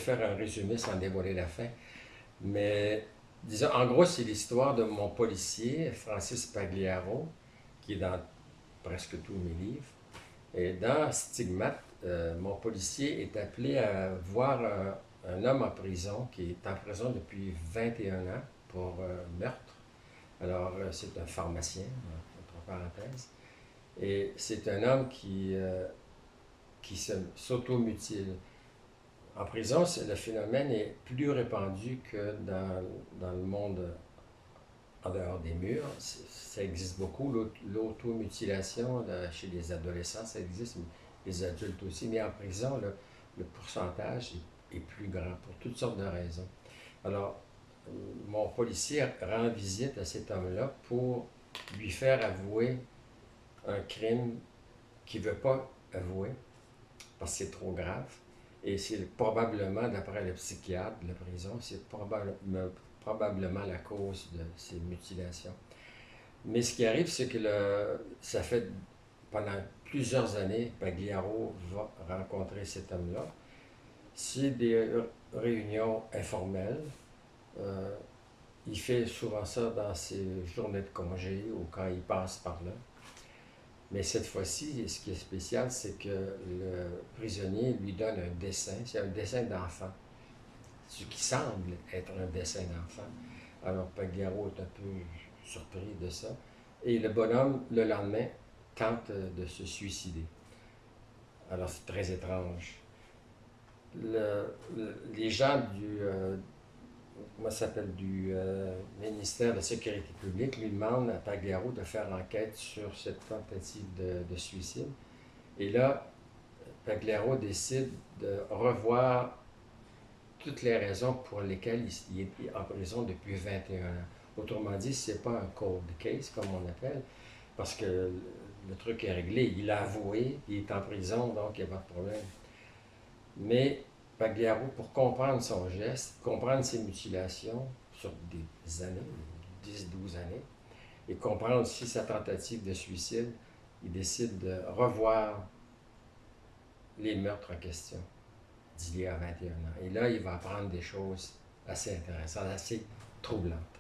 faire un résumé sans dévoiler la fin. Mais disons, en gros, c'est l'histoire de mon policier, Francis Pagliaro, qui est dans presque tous mes livres. Et dans Stigmate, mon policier est appelé à voir un homme en prison qui est en prison depuis 21 ans pour meurtre. Alors, c'est un pharmacien, entre parenthèses. Et c'est un homme qui s'automutile. En prison, le phénomène est plus répandu que dans le monde en dehors des murs. Ça existe beaucoup, l'automutilation chez les adolescents, ça existe, mais les adultes aussi. Mais en prison, le pourcentage est plus grand pour toutes sortes de raisons. Alors, mon policier rend visite à cet homme-là pour lui faire avouer un crime qu'il ne veut pas avouer parce que c'est trop grave. Et c'est probablement, d'après le psychiatre de la prison, c'est probablement la cause de ces mutilations. Mais ce qui arrive, c'est que ça fait pendant plusieurs années, Pagliaro va rencontrer cet homme-là. C'est des réunions informelles. Euh, il fait souvent ça dans ses journées de congé ou quand il passe par là. Mais cette fois-ci, ce qui est spécial, c'est que le prisonnier lui donne un dessin. C'est un dessin d'enfant, ce qui semble être un dessin d'enfant. Alors Pagliaro est un peu surpris de ça. Et le bonhomme, le lendemain, tente de se suicider. Alors c'est très étrange. Les gens du ministère de la Sécurité publique lui demandent à Pagliaro de faire enquête sur cette tentative de suicide. Et là, Pagliaro décide de revoir toutes les raisons pour lesquelles il est en prison depuis 21 ans. Autrement dit, ce n'est pas un cold case, comme on appelle, parce que le truc est réglé. Il a avoué, il est en prison, donc il n'y a pas de problème. Mais Pagliaro, pour comprendre son geste, comprendre ses mutilations sur des années, 10-12 années, et comprendre aussi sa tentative de suicide, il décide de revoir les meurtres en question d'il y a 21 ans. Et là, il va apprendre des choses assez intéressantes, assez troublantes.